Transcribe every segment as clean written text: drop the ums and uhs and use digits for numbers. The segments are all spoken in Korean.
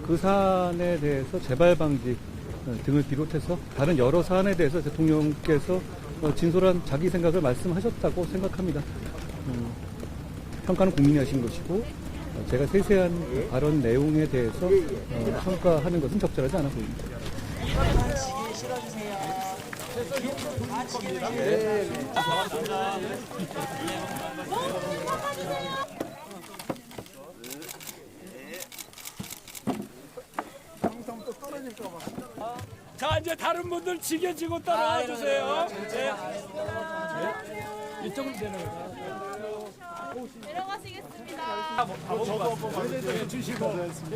그 사안에 대해서 재발 방지 등을 비롯해서 다른 여러 사안에 대해서 대통령께서 진솔한 자기 생각을 말씀하셨다고 생각합니다. 평가는 국민이 하신 것이고 제가 세세한 발언 내용에 대해서 평가하는 것은 적절하지 않아 보입니다. 자, 이제 다른 분들 지게 지고 따라와 주세요. 네. 이쪽으로 내려가시겠습니다. 주시고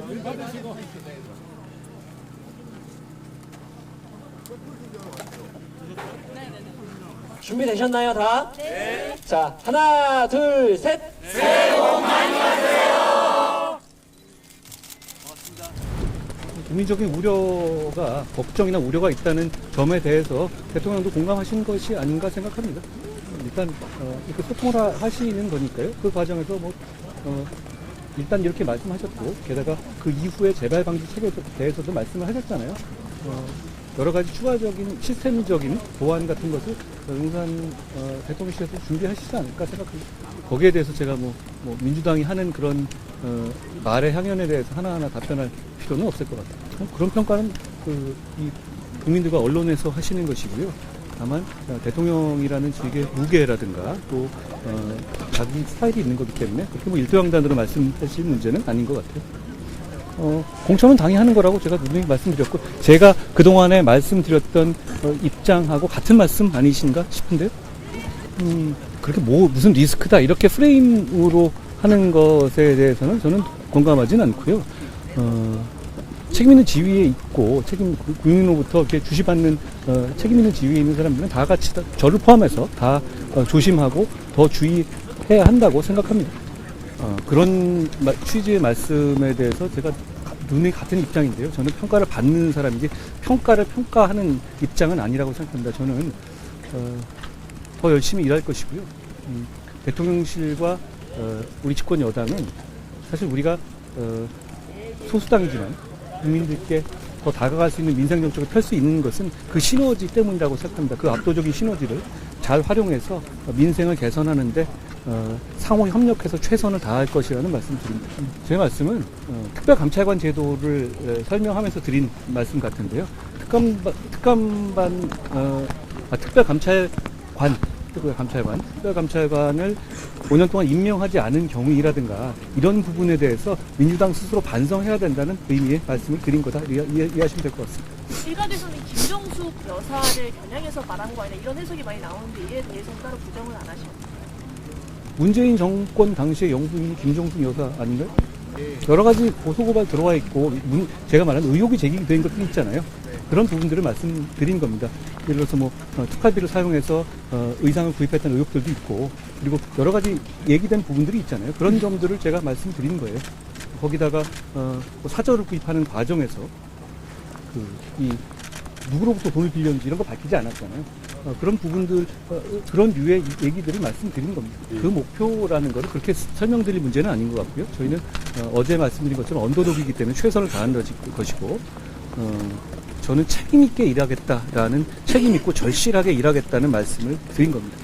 물 받으시고. 준비되셨나요, 다? 네. 자, 하나, 둘, 셋. 국민적인 우려가 걱정이나 우려가 있다는 점에 대해서 대통령도 공감하신 것이 아닌가 생각합니다. 일단 이렇게 소통을 하시는 거니까요. 그 과정에서 일단 이렇게 말씀하셨고 게다가 그 이후에 재발 방지 체계에 대해서도 말씀을 하셨잖아요. 여러 가지 추가적인 시스템적인 보완 같은 것을 용산 대통령실에서 준비하시지 않을까 생각합니다. 거기에 대해서 제가 민주당이 하는 그런 말의 향연에 대해서 하나하나 답변할 필요는 없을 것 같아요. 그런 평가는 이 국민들과 언론에서 하시는 것이고요. 다만 대통령이라는 직의 무게라든가 또 자기 스타일이 있는 거기 때문에 그렇게 일도양단으로 말씀하실 문제는 아닌 것 같아요. 공천은 당연히 하는 거라고 제가 분명히 말씀드렸고 제가 그동안에 말씀드렸던 입장하고 같은 말씀 아니신가 싶은데요. 그렇게 무슨 리스크다 이렇게 프레임으로 하는 것에 대해서는 저는 공감하진 않고요. 책임 있는 지위에 있고 국민으로부터 이렇게 주시받는 책임 있는 지위에 있는 사람들은 다 같이 저를 포함해서 다 조심하고 더 주의해야 한다고 생각합니다. 그런 취지의 말씀에 대해서 제가 눈이 같은 입장인데요. 저는 평가를 받는 사람이지 평가를 평가하는 입장은 아니라고 생각합니다. 저는 더 열심히 일할 것이고요. 대통령실과 우리 집권 여당은 사실 우리가 소수당이지만 국민들께 더 다가갈 수 있는 민생 정책을 펼 수 있는 것은 그 시너지 때문이라고 생각합니다. 그 압도적인 시너지를 잘 활용해서 민생을 개선하는데 상호 협력해서 최선을 다할 것이라는 말씀드립니다. 제 말씀은 특별감찰관 제도를 설명하면서 드린 말씀 같은데요. 특별감찰관을 5년 동안 임명하지 않은 경우이라든가 이런 부분에 대해서 민주당 스스로 반성해야 된다는 의미의 말씀을 드린 거다 이해하시면 될 것 같습니다. 일각에서는 김정숙 여사를 겨냥해서 말한 거 아니라 이런 해석이 많이 나오는데 이에 대해서는 따로 부정을 안 하십니까? 문재인 정권 당시의 영부인이 김정숙 여사 아닌가요? 여러 가지 고소고발 들어와 있고 제가 말하는 의혹이 제기된 것도 있잖아요. 그런 부분들을 말씀드린 겁니다. 예를 들어서 특활비를 사용해서 의상을 구입했다는 의혹들도 있고 그리고 여러 가지 얘기된 부분들이 있잖아요. 그런 점들을 제가 말씀드린 거예요. 거기다가 사저를 구입하는 과정에서 이 누구로부터 돈을 빌렸는지 이런 거 밝히지 않았잖아요. 그런 부분들, 그런 류의 얘기들을 말씀드린 겁니다. 그 목표라는 것을 그렇게 설명드릴 문제는 아닌 것 같고요. 저희는 어제 말씀드린 것처럼 언더독이기 때문에 최선을 다하는 것이고 저는 책임있게 일하겠다라는 책임있고 절실하게 일하겠다는 말씀을 드린 겁니다.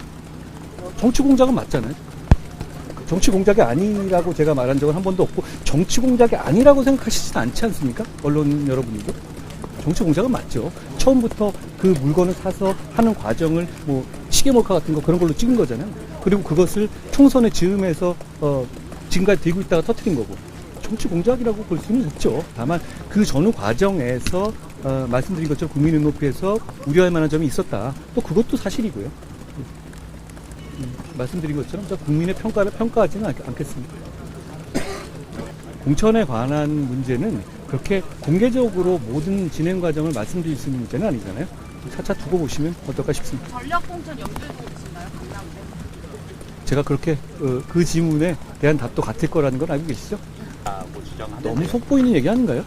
정치공작은 맞잖아요. 정치공작이 아니라고 제가 말한 적은 한 번도 없고 정치공작이 아니라고 생각하시진 않지 않습니까? 언론 여러분들도. 정치공작은 맞죠. 처음부터 그 물건을 사서 하는 과정을 시계몰카 같은 거 그런 걸로 찍은 거잖아요. 그리고 그것을 총선에 즈음해서 지금까지 들고 있다가 터뜨린 거고. 정치공작이라고 볼 수는 있죠. 다만 그 전후 과정에서 말씀드린 것처럼 국민 눈높이에서 우려할 만한 점이 있었다. 또 그것도 사실이고요. 말씀드린 것처럼 국민의 평가를 평가하지는 않겠습니다. 공천에 관한 문제는 그렇게 공개적으로 모든 진행 과정을 말씀드릴 수 있는 문제는 아니잖아요. 차차 두고 보시면 어떨까 싶습니다. 전략공천 염두에 두고 계신가요? 강남대? 제가 그렇게 그 질문에 대한 답도 같을 거라는 걸 알고 계시죠? 너무 속보이는 얘기 아닌가요?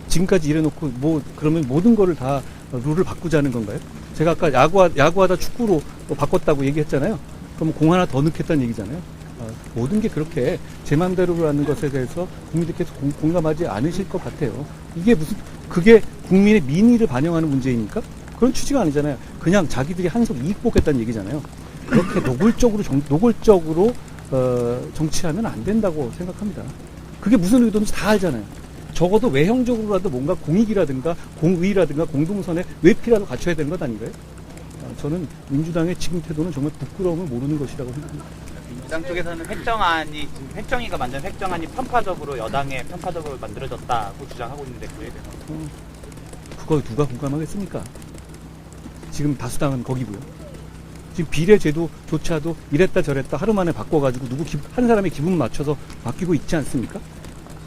지금까지 이래놓고 그러면 모든 거를 다 룰을 바꾸자는 건가요? 제가 아까 야구하다 축구로 바꿨다고 얘기했잖아요. 그럼 공 하나 더 넣겠다는 얘기잖아요. 모든 게 그렇게 제 맘대로라는 것에 대해서 국민들께서 공감하지 않으실 것 같아요. 이게 그게 국민의 민의를 반영하는 문제입니까? 그런 취지가 아니잖아요. 그냥 자기들이 한석 이익 보겠다는 얘기잖아요. 그렇게 노골적으로 정치하면 안 된다고 생각합니다. 그게 무슨 의도인지 다 알잖아요. 적어도 외형적으로라도 뭔가 공익이라든가 공의라든가 공동선의 외피라도 갖춰야 되는 것 아닌가요? 저는 민주당의 지금 태도는 정말 부끄러움을 모르는 것이라고 생각합니다. 민주당 쪽에서는 획정이가 만든 획정안이 편파적으로 여당에 편파적으로 만들어졌다고 주장하고 있는데 그에 대해서 그걸 누가 공감하겠습니까? 지금 다수당은 거기고요. 지금 비례제도조차도 이랬다 저랬다 하루 만에 바꿔가지고 한 사람의 기분 맞춰서 바뀌고 있지 않습니까?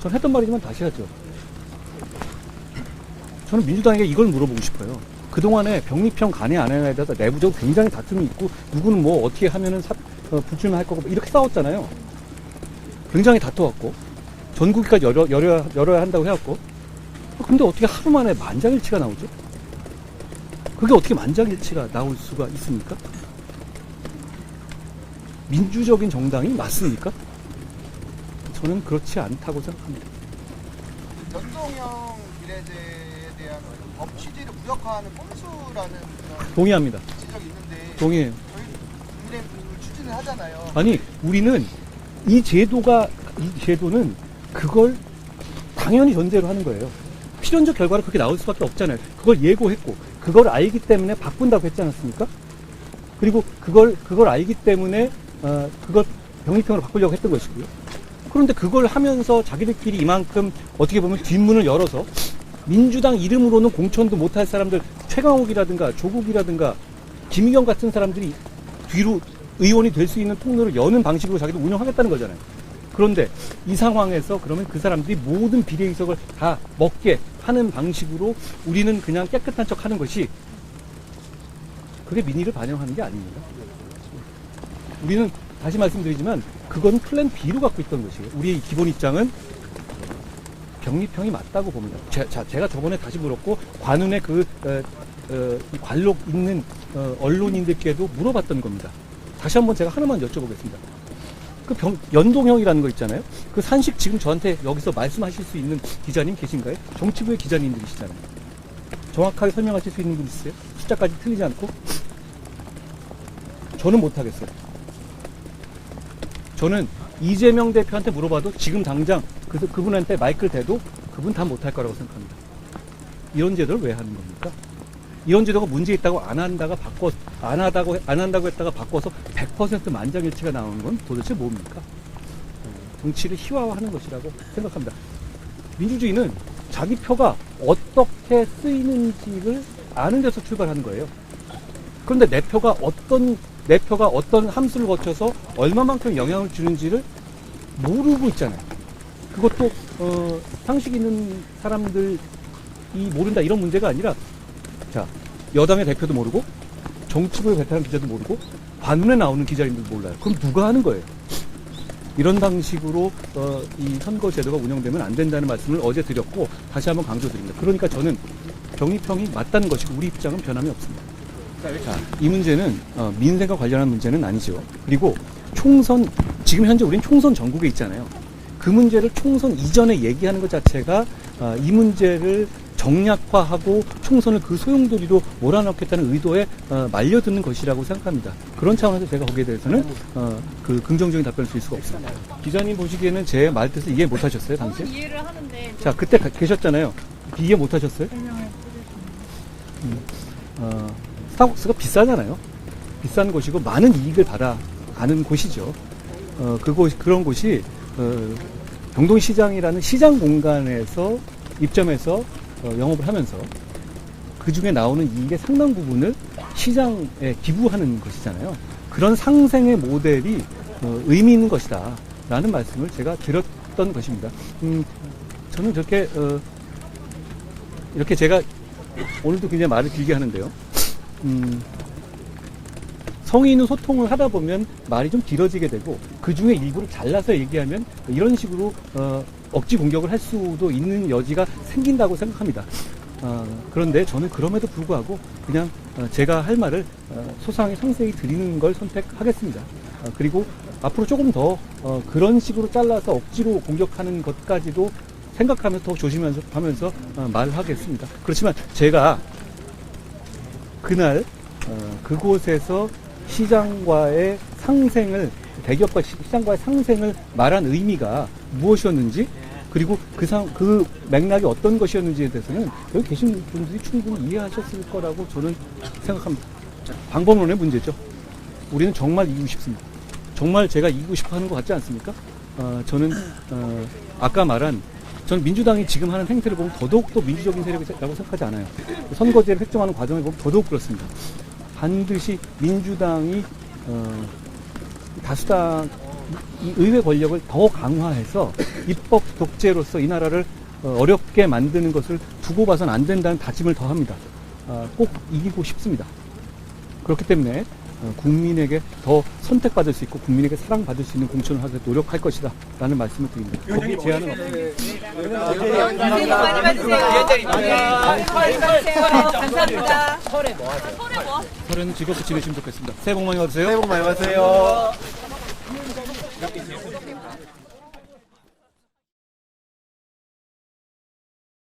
전 했던 말이지만 다시 하죠. 저는 민주당에게 이걸 물어보고 싶어요. 그동안에 병립형 간에 안 해야 대해서 내부적으로 굉장히 다툼이 있고 누구는 뭐 어떻게 하면은 불출마할 거고 이렇게 싸웠잖아요. 굉장히 다투었고 전국위까지 열어야 한다고 해왔고 근데 어떻게 하루 만에 만장일치가 나오죠? 그게 어떻게 만장일치가 나올 수가 있습니까? 민주적인 정당이 맞습니까? 저는 그렇지 않다고 생각합니다. 연동형 비례제에 대한 법 취지를 무력화하는 꼼수라는 그런 동의합니다. 지적이 있는데 동의해요. 저희 국민의힘을 추진을 하잖아요. 아니 우리는 이 제도는 그걸 당연히 전제로 하는 거예요. 필연적 결과로 그렇게 나올 수밖에 없잖아요. 그걸 예고했고 그걸 알기 때문에 바꾼다고 했지 않았습니까? 그리고 그걸 알기 때문에 그걸 병립형으로 바꾸려고 했던 것이고요. 그런데 그걸 하면서 자기들끼리 이만큼 어떻게 보면 뒷문을 열어서 민주당 이름으로는 공천도 못할 사람들 최강욱이라든가 조국이라든가 김의겸 같은 사람들이 뒤로 의원이 될 수 있는 통로를 여는 방식으로 자기도 운영하겠다는 거잖아요. 그런데 이 상황에서 그러면 그 사람들이 모든 비례의석을 다 먹게 하는 방식으로 우리는 그냥 깨끗한 척 하는 것이 그게 민의를 반영하는 게 아닙니다. 우리는 다시 말씀드리지만 그건 플랜 B로 갖고 있던 것이에요. 우리의 기본 입장은 병립형이 맞다고 봅니다. 제가 저번에 다시 물었고 관훈의 관록 있는 언론인들께도 물어봤던 겁니다. 다시 한번 제가 하나만 여쭤보겠습니다. 연동형이라는 거 있잖아요. 그 산식 지금 저한테 여기서 말씀하실 수 있는 기자님 계신가요? 정치부의 기자님들이시잖아요. 정확하게 설명하실 수 있는 분 있어요? 숫자까지 틀리지 않고? 저는 못하겠어요. 저는 이재명 대표한테 물어봐도 지금 당장 그분한테 마이크를 대도 그분 다 못할 거라고 생각합니다. 이런 제도를 왜 하는 겁니까? 이런 제도가 문제 있다고 안 한다고 했다가 바꿔서 100% 만장일치가 나오는 건 도대체 뭡니까? 정치를 희화화하는 것이라고 생각합니다. 민주주의는 자기 표가 어떻게 쓰이는지를 아는 데서 출발하는 거예요. 그런데 내 표가 어떤 함수를 거쳐서 얼마만큼 영향을 주는지를 모르고 있잖아요. 그것도 상식 있는 사람들이 모른다 이런 문제가 아니라 자 여당의 대표도 모르고 정치부의 베테랑 기자도 모르고 관문에 나오는 기자님들도 몰라요. 그럼 누가 하는 거예요? 이런 방식으로 이 선거 제도가 운영되면 안 된다는 말씀을 어제 드렸고 다시 한번 강조드립니다. 그러니까 저는 병립형이 맞다는 것이고 우리 입장은 변함이 없습니다. 자, 이 문제는 민생과 관련한 문제는 아니죠. 그리고 지금 현재 우리는 총선 전국에 있잖아요. 그 문제를 총선 이전에 얘기하는 것 자체가 이 문제를 정략화하고 총선을 그 소용돌이로 몰아넣겠다는 의도에 말려드는 것이라고 생각합니다. 그런 차원에서 제가 거기에 대해서는 그 긍정적인 답변을 드릴 수가 없습니다. 기자님 보시기에는 제 말 뜻을 이해 못하셨어요, 당시에? 저는 이해를 하는데 자, 그때 계셨잖아요. 이해 못하셨어요? 스타벅스가 비싸잖아요. 비싼 곳이고 많은 이익을 받아가는 곳이죠. 그런 곳이 경동시장이라는 시장 공간에서 입점해서 영업을 하면서 그 중에 나오는 이익의 상당 부분을 시장에 기부하는 것이잖아요. 그런 상생의 모델이 의미 있는 것이다 라는 말씀을 제가 드렸던 것입니다. 저는 이렇게 제가 오늘도 굉장히 말을 길게 하는데요. 성의 있는 소통을 하다 보면 말이 좀 길어지게 되고 그 중에 일부를 잘라서 얘기하면 이런 식으로 억지 공격을 할 수도 있는 여지가 생긴다고 생각합니다. 그런데 저는 그럼에도 불구하고 그냥 제가 할 말을 소상히 상세히 드리는 걸 선택하겠습니다. 그리고 앞으로 조금 더 그런 식으로 잘라서 억지로 공격하는 것까지도 생각하면서 더 조심하면서 말하겠습니다. 그렇지만 제가 그날 그곳에서 시장과의 상생을, 대기업과 시장과의 상생을 말한 의미가 무엇이었는지, 그리고 그 맥락이 어떤 것이었는지에 대해서는 여기 계신 분들이 충분히 이해하셨을 거라고 저는 생각합니다. 방법론의 문제죠. 우리는 정말 이기고 싶습니다. 정말 제가 이기고 싶어 하는 것 같지 않습니까? 저는 아까 말한, 저는 민주당이 지금 하는 행태를 보면 더더욱 민주적인 세력이라고 생각하지 않아요. 선거제를 획정하는 과정을 보면 더더욱 그렇습니다. 반드시 민주당이 다수당 이 의회 권력을 더 강화해서 입법 독재로서 이 나라를 어렵게 만드는 것을 두고 봐서는 안 된다는 다짐을 더합니다. 꼭 이기고 싶습니다. 그렇기 때문에 국민에게 더 선택받을 수 있고 국민에게 사랑받을 수 있는 공천을 하기 위해 노력할 것이다 라는 말씀을 드립니다. 거기에 제한은 없습니다. 감사합니다. 설에는 즐겁게 지내시면 좋겠습니다. 새해 복 많이 받으세요. 새해 복 많이 받으세요.